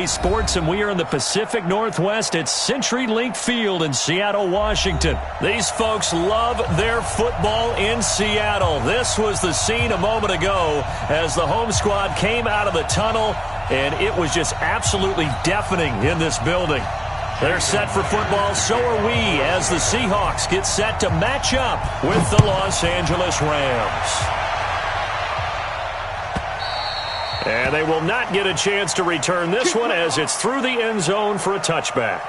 Sports, and we are in the Pacific Northwest at CenturyLink Field in Seattle, Washington. These folks love their football in Seattle. This was the scene a moment ago as the home squad came out of the tunnel, and it was just absolutely deafening in this building. They're set for football, so are we, as the Seahawks get set to match up with the Los Angeles Rams. And they will not get a chance to return this one as it's through the end zone for a touchback.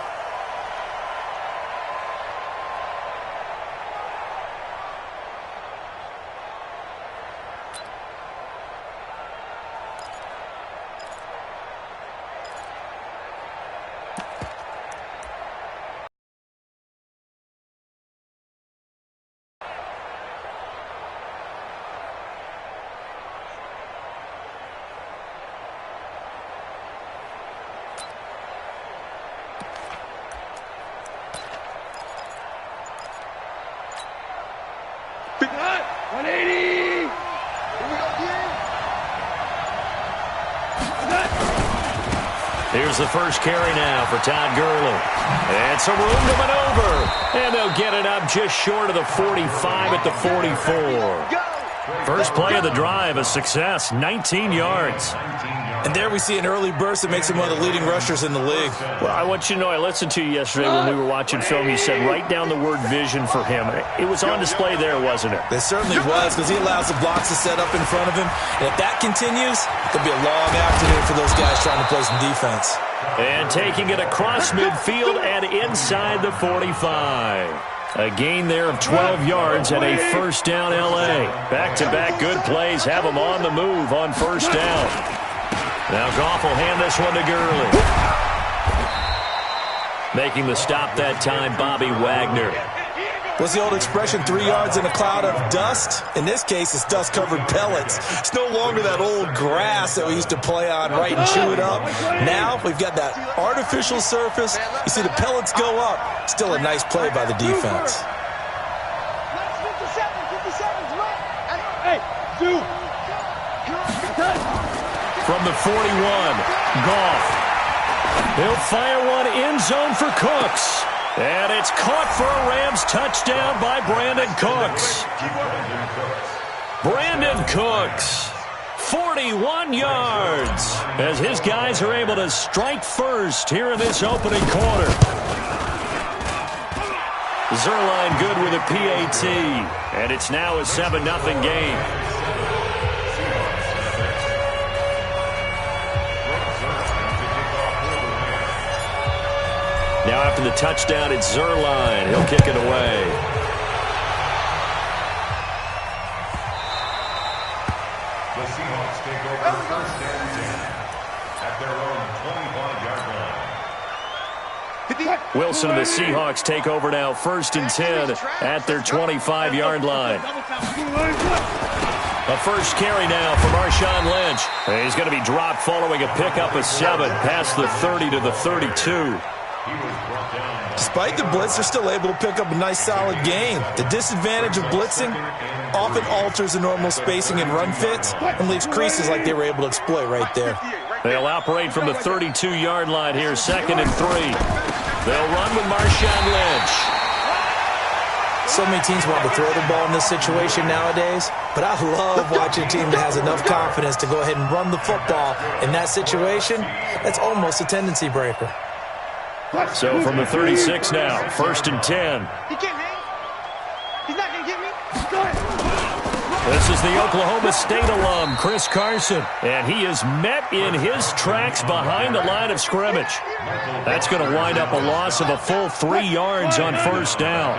Here's the first carry now for Todd Gurley. And some room to maneuver. And they'll get it up just short of the 45 at the 44. First play of the drive, a success, 19 yards. And there we see an early burst that makes him one of the leading rushers in the league. Well, I want you to know, I listened to you yesterday when we were watching film. You said write down the word vision for him. It was on display there, wasn't it? It certainly was, because he allows the blocks to set up in front of him. And if that continues, it'll be a long afternoon for those guys trying to play some defense. And taking it across midfield and inside the 45. A gain there of 12 yards and a first down L.A. Back-to-back good plays have them on the move on first down. Now Goff will hand this one to Gurley. Making the stop that time, Bobby Wagner. What's the old expression, 3 yards in a cloud of dust? In this case, it's dust-covered pellets. It's no longer that old grass that we used to play on, right, and chew it up. Now we've got that artificial surface. You see the pellets go up. Still a nice play by the defense. From the 41, Goff. He'll fire one end zone for Cooks. And it's caught for a Rams touchdown by Brandon Cooks. Brandon Cooks, 41 yards, as his guys are able to strike first here in this opening quarter. Zerline good with a PAT, and it's now a 7-0 game. Now after the touchdown, it's Zerline. He'll kick it away. The Seahawks take over first and 10 at their own 25-yard line. Wilson and the Seahawks take over now first and 10 at their 25-yard line. A first carry now for Marshawn Lynch. He's going to be dropped following a pickup of 7 past the 30 to the 32. Despite the blitz, they're still able to pick up a nice solid gain. The disadvantage of blitzing often alters the normal spacing and run fits and leaves creases like they were able to exploit right there. They'll operate from the 32-yard line here, 2nd and 3. They'll run with Marshawn Lynch. So many teams want to throw the ball in this situation nowadays, but I love watching a team that has enough confidence to go ahead and run the football in that situation. That's almost a tendency breaker. So from the 36 now, 1st and 10. He can't hang. He's not going to get me. This is the Oklahoma State alum, Chris Carson, and he is met in his tracks behind the line of scrimmage. That's going to wind up a loss of a full 3 yards on first down.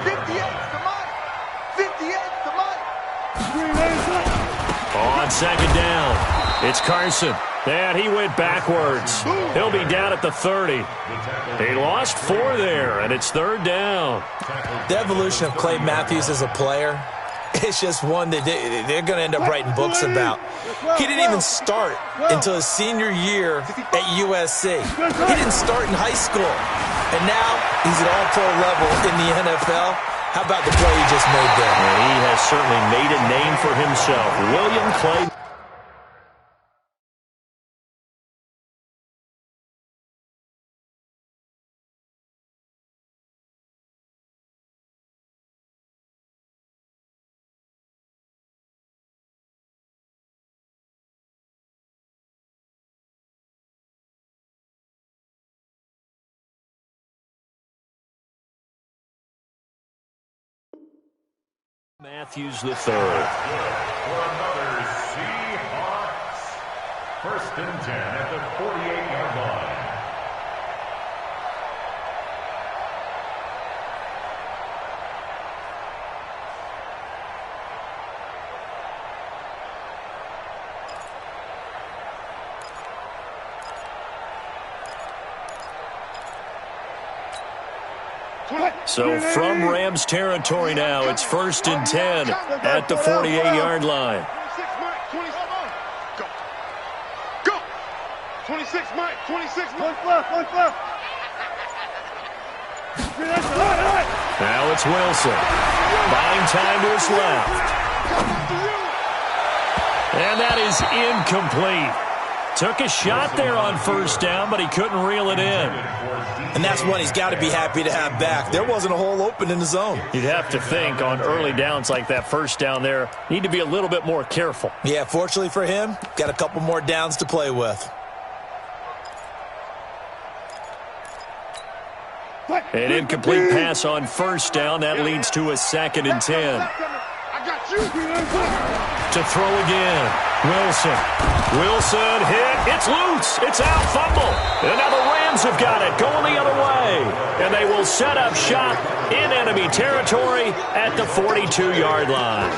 58's the money. 58's the money. On 2nd down, it's Carson. And he went backwards. He'll be down at the 30. He lost 4 there, and it's 3rd down. The evolution of Clay Matthews as a player, it's just one that they're going to end up writing books about. He didn't even start until his senior year at USC. He didn't start in high school. And now he's at all-pro level in the NFL. How about the play he just made there? And he has certainly made a name for himself. William Clay Matthews the third. For another Seahawks. 1st and 10 at the 48-yard line. So from Rams territory now, it's 1st and 10 at the 48-yard line. 26, Mike. 26, Mike. Left. Now it's Wilson. Buying time to his left. And that is incomplete. Took a shot there on 1st down, but he couldn't reel it in. And that's one he's got to be happy to have back. There wasn't a hole open in the zone. You'd have to think on early downs like that 1st down there, need to be a little bit more careful. Yeah, fortunately for him, got a couple more downs to play with. An incomplete pass on 1st down. That leads to a 2nd and 10. To throw again. Wilson hit. It's loose. It's out. Fumble. And now the Rams have got it. Going the other way. And they will set up shop in enemy territory at the 42-yard line.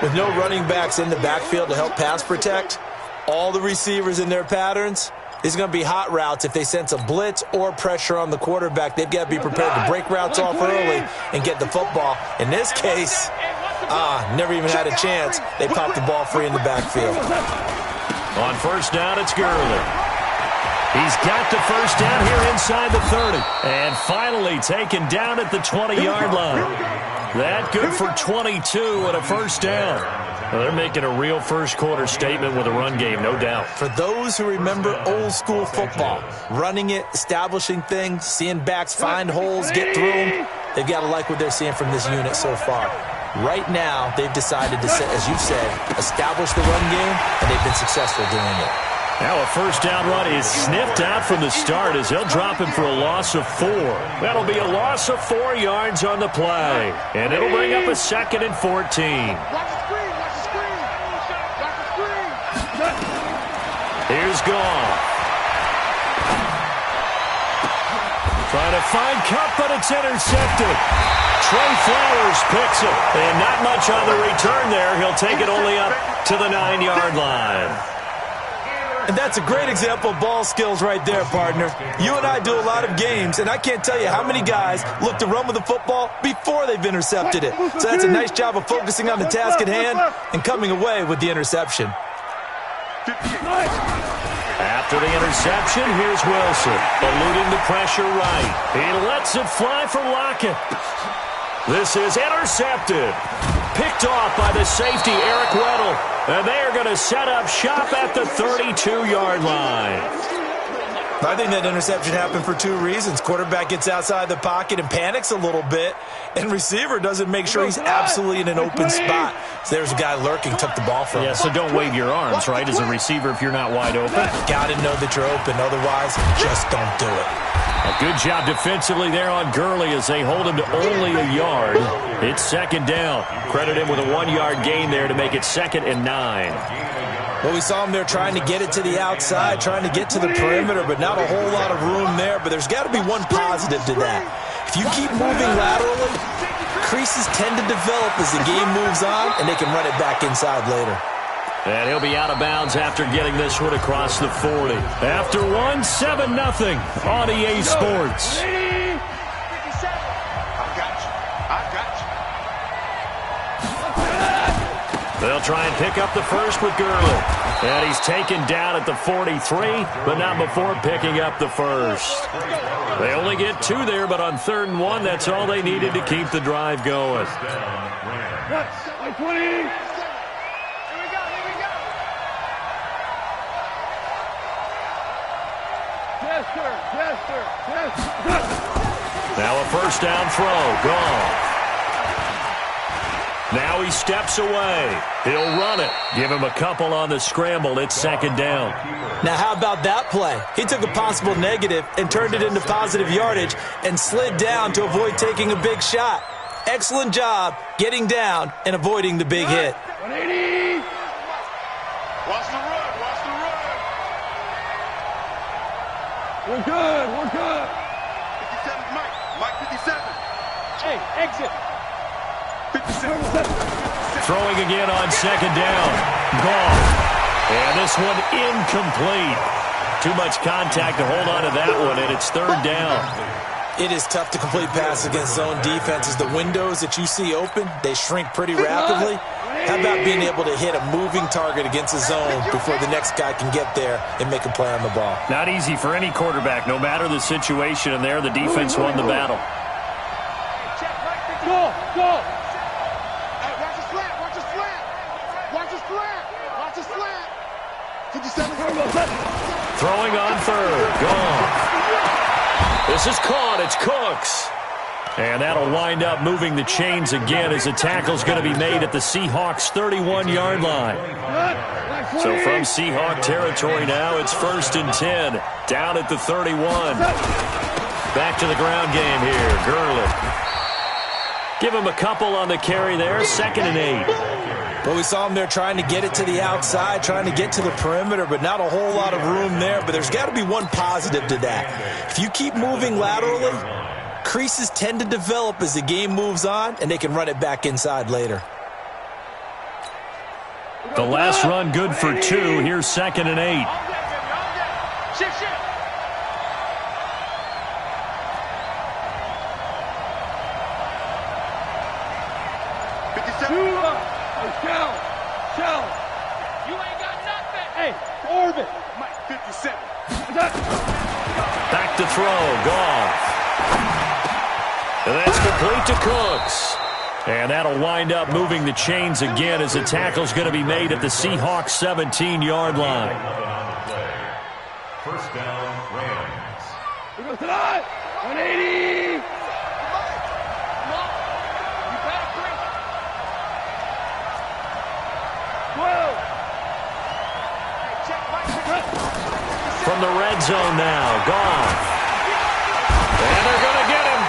With no running backs in the backfield to help pass protect, all the receivers in their patterns, these are going to be hot routes. If they sense a blitz or pressure on the quarterback, they've got to be prepared to break routes off early and get the football. In this case, never even had a chance. They popped the ball free in the backfield. On 1st down, it's Gurley. He's got the 1st down here inside the 30. And finally taken down at the 20-yard line. That good for 22 and a 1st down. Well, they're making a real first-quarter statement with a run game, no doubt. For those who remember old-school football, running it, establishing things, seeing backs find holes, get through them, they've got to like what they're seeing from this unit so far. Right now, they've decided to, as you said, establish the run game, and they've been successful doing it. Now a 1st down run is sniffed out from the start as they'll drop him for a loss of 4. That'll be a loss of 4 yards on the play. And it'll bring up a 2nd and 14. Here's Goff. Trying to find Cup, but it's intercepted. Trey Flowers picks it. And not much on the return there. He'll take it only up to the 9-yard line. And that's a great example of ball skills right there, partner. You and I do a lot of games, and I can't tell you how many guys look to run with the football before they've intercepted it. So that's a nice job of focusing on the task at hand and coming away with the interception. After the interception, here's Wilson, eluding the pressure right. He lets it fly for Lockett. This is intercepted. Picked off by the safety, Eric Weddle. And they are going to set up shop at the 32-yard line. I think that interception happened for 2 reasons. Quarterback gets outside the pocket and panics a little bit, and receiver doesn't make sure he's absolutely in an open spot. So there's a guy lurking, took the ball from him. Yeah, so don't wave your arms, right, as a receiver if you're not wide open. Got to know that you're open. Otherwise, just don't do it. A good job defensively there on Gurley as they hold him to only a yard. It's 2nd down. Credit him with a 1-yard gain there to make it 2nd and 9. Well, we saw him there trying to get it to the outside, trying to get to the perimeter, but not a whole lot of room there. But there's got to be one positive to that. If you keep moving laterally, creases tend to develop as the game moves on, and they can run it back inside later. And he'll be out of bounds after getting this one across the 40. After 1, 7-0 on EA Sports. They'll try and pick up the first with Gurley. And he's taken down at the 43, but not before picking up the first. They only get 2 there, but on 3rd and 1, that's all they needed to keep the drive going. Now a 1st down throw. Gone. Now he steps away. He'll run it. Give him a couple on the scramble. It's 2nd down. Now how about that play? He took a possible negative and turned it into positive yardage and slid down to avoid taking a big shot. excellent job getting down and avoiding the big hit. 180. Watch the run. Watch the run. We're good. We're good. 57 Mike. Mike 57. Hey, exit. 57. Throwing again on second down. Gone. And this one incomplete. Too much contact to hold on to that one, and it's third down. It is tough to complete passes against zone defenses. The windows that you see open, they shrink pretty rapidly. How about being able to hit a moving target against a zone before the next guy can get there and make a play on the ball? Not easy for any quarterback, no matter the situation, and there the defense won the battle. Go, go. Hey, watch the slant. Watch the slant. Watch the slant. Watch the slant. 57. Throwing on third. Gone. This is caught. It's Cooks. And that'll wind up moving the chains again as the tackle's going to be made at the Seahawks' 31-yard line. So from Seahawk territory now, it's 1st and 10. Down at the 31. Back to the ground game here. Gurley. Give him a couple on the carry there. 2nd and 8. But we saw him there trying to get it to the outside, trying to get to the perimeter, but not a whole lot of room there. But there's got to be one positive to that. If you keep moving laterally, creases tend to develop as the game moves on, and they can run it back inside later. The last run good for 2. Here's 2nd and 8. Shift. 57. Shell. You ain't got nothing. Hey, orbit. Mike 57. Back to throw. Goff. And that's complete to Cooks. And that'll wind up moving the chains again as the tackle's going to be made at the Seahawks' 17-yard line. First down, Rams. Here goes tonight. 180. From the red zone now, Goff. And they're going to get him.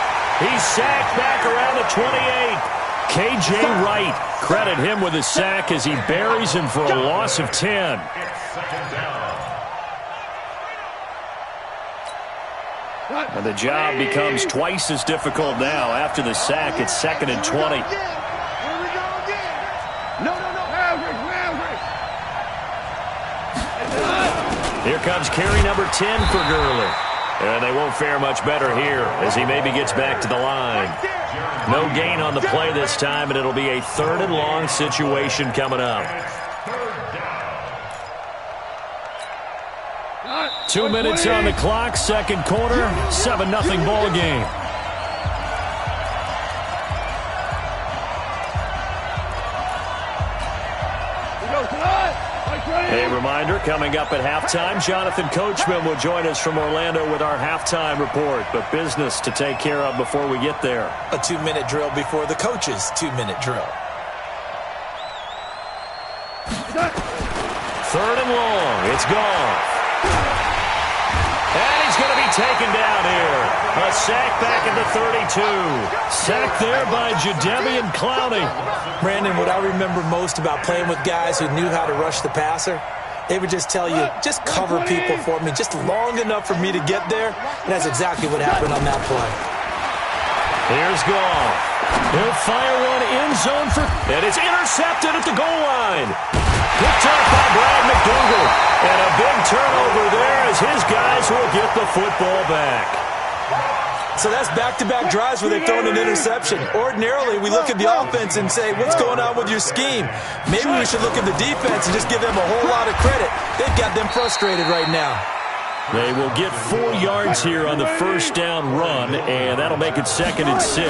He's sacked back around the 28. K.J. Wright, credit him with a sack as he buries him for a loss of 10. And the job becomes twice as difficult now. After the sack, it's 2nd and 20. Here comes carry number 10 for Gurley. And they won't fare much better here as he maybe gets back to the line. No gain on the play this time, and it'll be a 3rd and long situation coming up. 2 minutes on the clock, 2nd quarter, 7-0 ball game. A reminder, coming up at halftime, Jonathan Coachman will join us from Orlando with our halftime report, but business to take care of before we get there. A 2-minute drill before the coach's 2-minute drill. 3rd and long. It's gone. And he's going to be taken down here. A sack back at the 32. Sacked there by Jadeveon Clowney. Brandon, what I remember most about playing with guys who knew how to rush the passer, they would just tell you, just cover people for me just long enough for me to get there. And that's exactly what happened on that play. Here's Goff. He'll fire one end zone for, and it's intercepted at the goal line. Picked up by Brad McDougal. And a big turnover there as his guys will get the football back. So that's back-to-back drives where they've thrown an interception. Ordinarily, we look at the offense and say, what's going on with your scheme? Maybe we should look at the defense and just give them a whole lot of credit. They've got them frustrated right now. They will get 4 yards here on the first down run, and that'll make it 2nd and 6.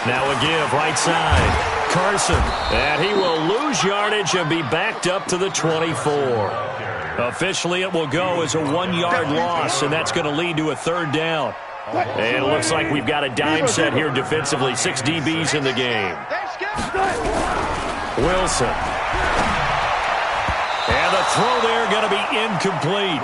Now a give, right side. Carson, and he will lose yardage and be backed up to the 24. Officially, it will go as a 1-yard loss, and that's going to lead to a 3rd down. And it looks like we've got a dime set here defensively. 6 DBs in the game. Wilson. And the throw there going to be incomplete.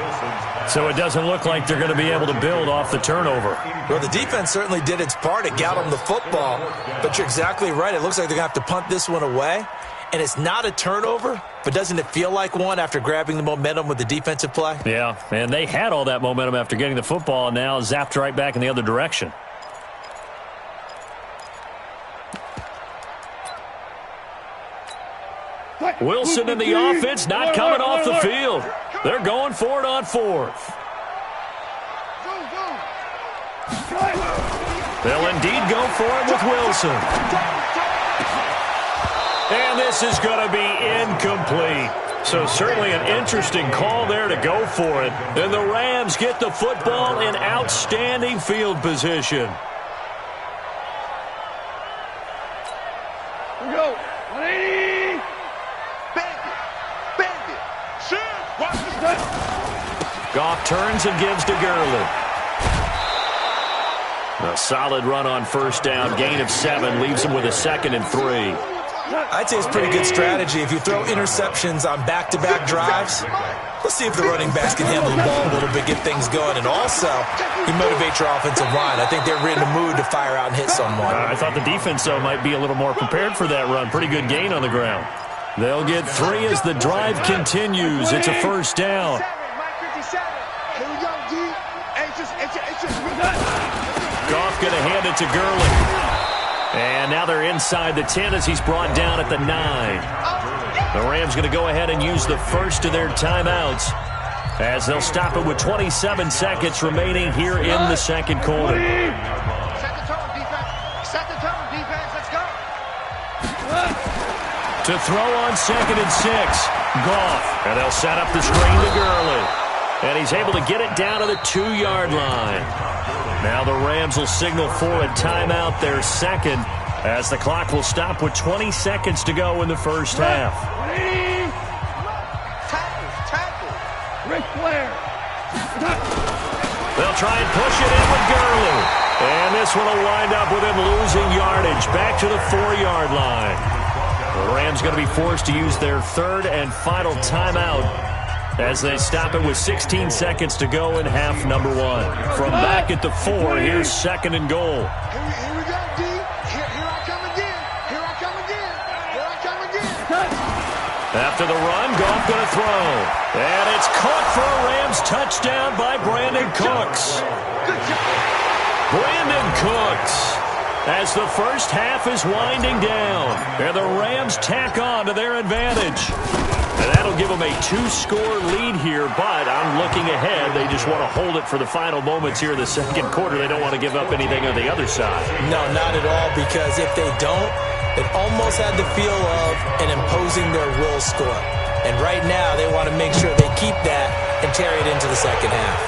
So it doesn't look like they're going to be able to build off the turnover. Well, the defense certainly did its part. It got them the football. But you're exactly right. It looks like they're going to have to punt this one away. And it's not a turnover, but doesn't it feel like one after grabbing the momentum with the defensive play? Yeah, and they had all that momentum after getting the football and now zapped right back in the other direction. Wilson in the offense, not coming off the field. They're going for it on fourth. They'll indeed go for it with Wilson. And this is going to be incomplete. So certainly an interesting call there to go for it. And the Rams get the football in outstanding field position. Here we go. 180. Bandit. Shoot. Watch the step. Goff turns and gives to Gurley. A solid run on first down. Gain of 7 leaves him with a 2nd and 3. I'd say it's pretty good strategy. If you throw interceptions on back-to-back drives, let's see if the running backs can handle the ball a little bit, get things going. And also, you motivate your offensive line. I think they're in the mood to fire out and hit someone. I thought the defense, though, might be a little more prepared for that run. Pretty good gain on the ground. They'll get 3 as the drive continues. It's a first down. Here we go, D. Goff going to hand it to Gurley. And now they're inside the 10 as he's brought down at the 9. The Rams going to go ahead and use the first of their timeouts as they'll stop it with 27 seconds remaining here in the second quarter. Second tone, defense. Let's go. To throw on 2nd and 6. Goff. And they'll set up the screen to Gurley. And he's able to get it down to the 2-yard line. Now the Rams will signal for a timeout, their second, as the clock will stop with 20 seconds to go in the first half. Tackle. Ric Flair. They'll try and push it in with Gurley. And this one will wind up with him losing yardage back to the 4-yard line. The Rams going to be forced to use their third and final timeout as they stop it with 16 seconds to go in half number 1. From back at the 4, here's 2nd and goal. Here we go, D. Here I come again. Here I come again. Here I come again. After the run, Goff going to throw. And it's caught for a Rams touchdown by Brandon Cooks. Brandon Cooks, as the first half is winding down. And the Rams tack on to their advantage. And that'll give them a 2-score lead here, but I'm looking ahead. They just want to hold it for the final moments here in the second quarter. They don't want to give up anything on the other side. No, not at all, because if they don't, it almost had the feel of an imposing their will score. And right now, they want to make sure they keep that and carry it into the second half.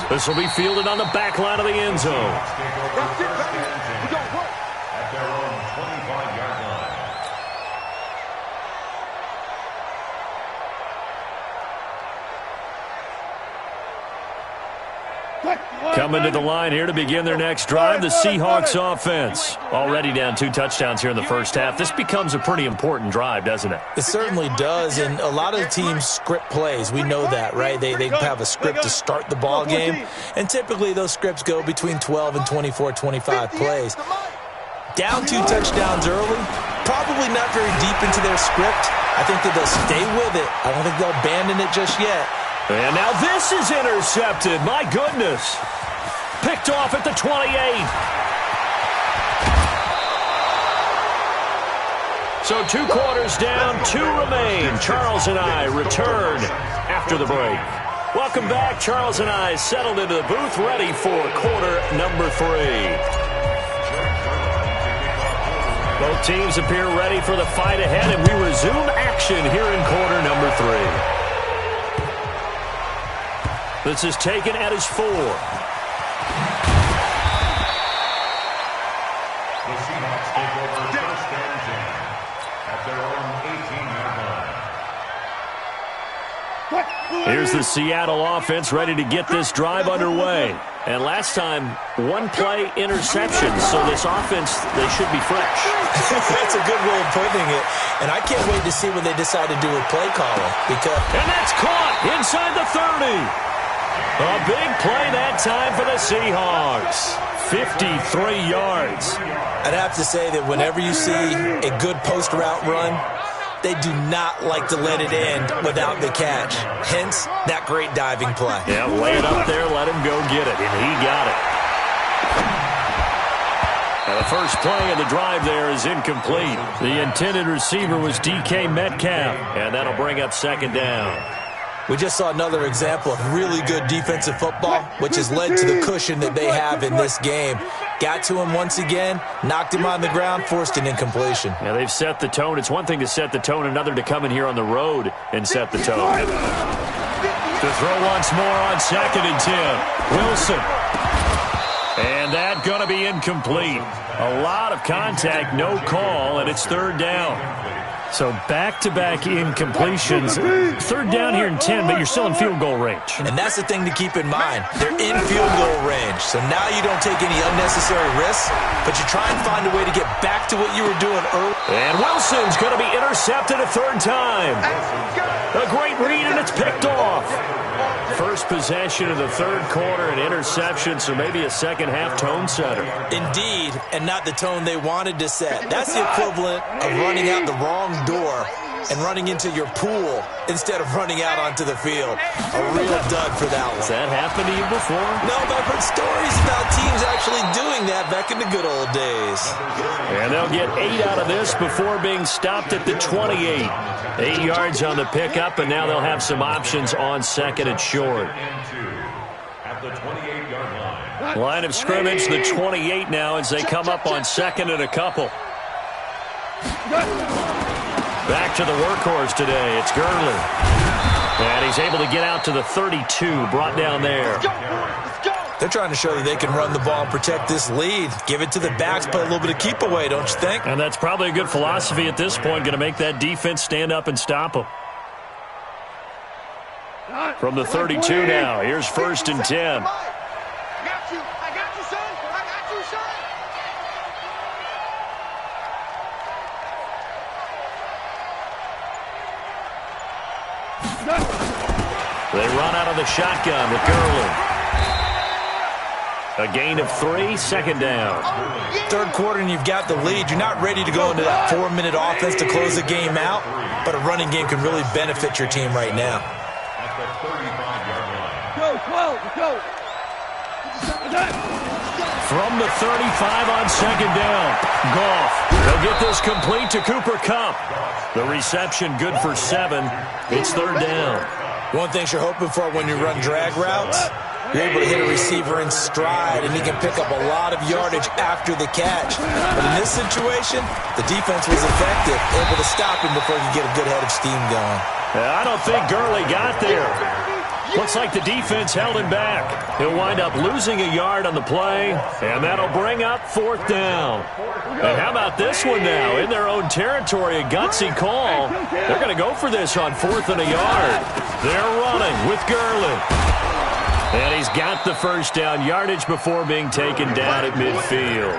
This will be fielded on the back line of the end zone. That's it, baby. We don't work. At their own 25-yard line. Coming to the line here to begin their next drive, the Seahawks offense. Already down 2 touchdowns here in the first half. This becomes a pretty important drive, doesn't it? It certainly does, and a lot of the teams script plays. We know that, right? They have a script to start the ball game, and typically those scripts go between 12 and 24, 25 plays. Down 2 touchdowns early, probably not very deep into their script. I think that they'll stay with it. I don't think they'll abandon it just yet. And now this is intercepted. My goodness. Picked off at the 28. So 2 quarters down, 2 remain. Charles and I return after the break. Welcome back. Charles and I settled into the booth, ready for quarter number 3. Both teams appear ready for the fight ahead, and we resume action here in quarter number 3. This is taken at his 4. The Seahawks take over first and 10 at their own 18-yard line. What? Here's the Seattle offense ready to get this drive underway. And last time, one-play interception, so this offense, they should be fresh. That's a good way of putting it. And I can't wait to see what they decide to do with play calling. And that's caught inside the 30. A big play that time for the Seahawks. 53 yards. I'd have to say that whenever you see a good post route run, they do not like to let it end without the catch. Hence, that great diving play. Yeah, lay it up there, let him go get it, and he got it. Now the first play of the drive there is incomplete. The intended receiver was DK Metcalf, and that'll bring up second down. We just saw another example of really good defensive football, which has led to the cushion that they have in this game. Got to him once again, knocked him on the ground, forced an incompletion. Now they've set the tone. It's one thing to set the tone, another to come in here on the road and set the tone. To throw once more on second and 10. Wilson. And that going to be incomplete. A lot of contact, no call, and it's third down. So back-to-back incompletions. Third down here in 10, but you're still in field goal range. And that's the thing to keep in mind. They're in field goal range. So now you don't take any unnecessary risks, but you try and find a way to get back to what you were doing early. And Wilson's going to be intercepted a third time. A great read, and it's picked off. First possession of the third quarter, an interception, so maybe a second-half tone setter. Indeed, and not the tone they wanted to set. That's the equivalent of running out the wrong door and running into your pool instead of running out onto the field. A real dud for that one. Has that happened to you before? No, but I've heard stories about teams actually doing that back in the good old days. And they'll get 8 out of this before being stopped at the 28. 8 yards on the pickup, and now they'll have some options on second and short. At the 28-yard line. Line of scrimmage, the 28 now as they come up on second and a couple. Back to the workhorse today. It's Gurley. And he's able to get out to the 32, brought down there. They're trying to show that they can run the ball and protect this lead. Give it to the backs, play a little bit of keep away, don't you think? And that's probably a good philosophy at this point, going to make that defense stand up and stop them. From the 32 now, here's first and 10. They run out of the shotgun with Gurley. A gain of 3, second down. Third quarter and you've got the lead. You're not ready to go into that 4-minute offense to close the game out, but a running game can really benefit your team right now. At the 35-yard line. Go. From the 35 on second down. Goff. They'll get this complete to Cooper Kupp. The reception good for 7. It's third down. One thing you're hoping for when you run drag routes, you're able to hit a receiver in stride, and he can pick up a lot of yardage after the catch. But in this situation, the defense was effective, able to stop him before he could get a good head of steam going. I don't think Gurley got there. Looks like the defense held him back. He'll wind up losing a yard on the play, and that'll bring up fourth down. And how about this one now? In their own territory, a gutsy call. They're going to go for this on 4th and a yard. They're running with Gurley. And he's got the first down, yardage before being taken down at midfield.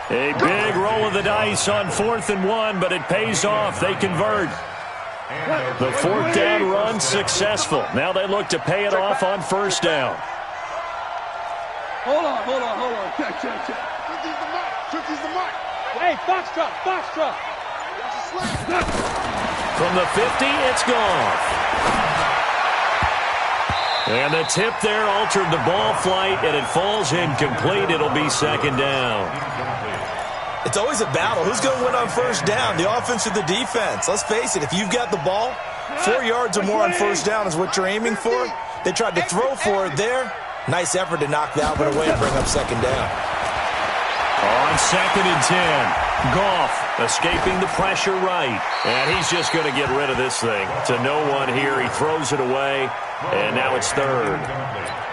A big roll of the dice on 4th and 1, but it pays off. They convert. The 4th down run successful. Now they look to pay it off on first down. Hold on. Check. Tricky's the mark. Hey, Foxtrot. From the 50, it's gone. And the tip there altered the ball flight, and it falls incomplete. It'll be second down. It's always a battle. Who's going to win on first down, the offense or the defense? Let's face it, if you've got the ball, 4 yards or more on first down is what you're aiming for. They tried to throw for it there. Nice effort to knock that one away and bring up second down. On second and 10, Goff escaping the pressure right. And he's just going to get rid of this thing. To no one here. He throws it away, and now it's third.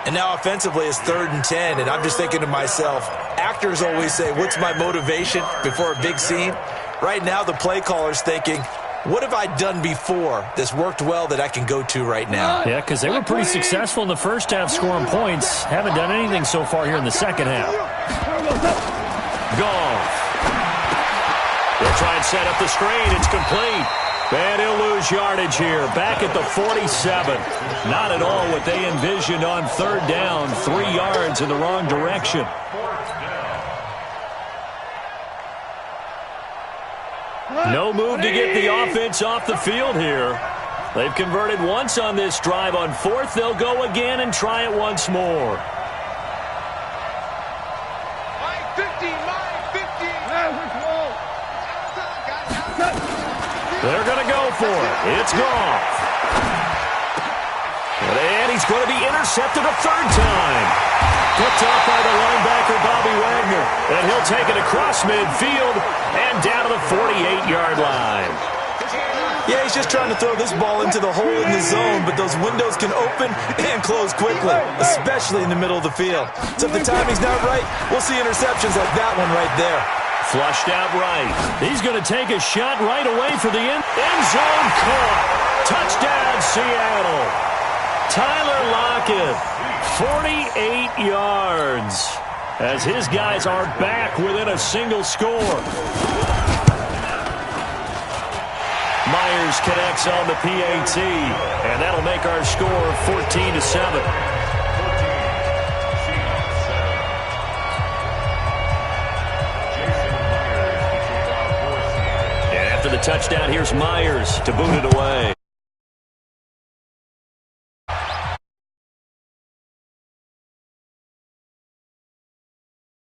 And now offensively it's 3rd and 10, and I'm just thinking to myself, actors always say, what's my motivation before a big scene? Right now the play caller's thinking, What have I done before that's worked well that I can go to right now? Yeah, because they were pretty successful in the first half scoring points. Haven't done anything so far here in the second half. Goff. They'll try and set up the screen. It's complete. And he'll lose yardage here. Back at the 47. Not at all what they envisioned on third down. 3 yards in the wrong direction. No move to get the offense off the field here. They've converted once on this drive. On fourth, they'll go again and try it once more. They're going to go for it. It's Goff. And he's going to be intercepted a third time. Picked off by the linebacker, Bobby Wagner. And he'll take it across midfield and down to the 48-yard line. Yeah, he's just trying to throw this ball into the hole in the zone, but those windows can open and close quickly, especially in the middle of the field. So if the timing's not right, we'll see interceptions like that one right there. Flushed out right. He's going to take a shot right away for the end zone. Caught. Touchdown, Seattle. Tyler Lockett, 48 yards, as his guys are back within a single score. Myers connects on the PAT, and that'll make our score 14-7. And after the touchdown, here's Myers to boot it away.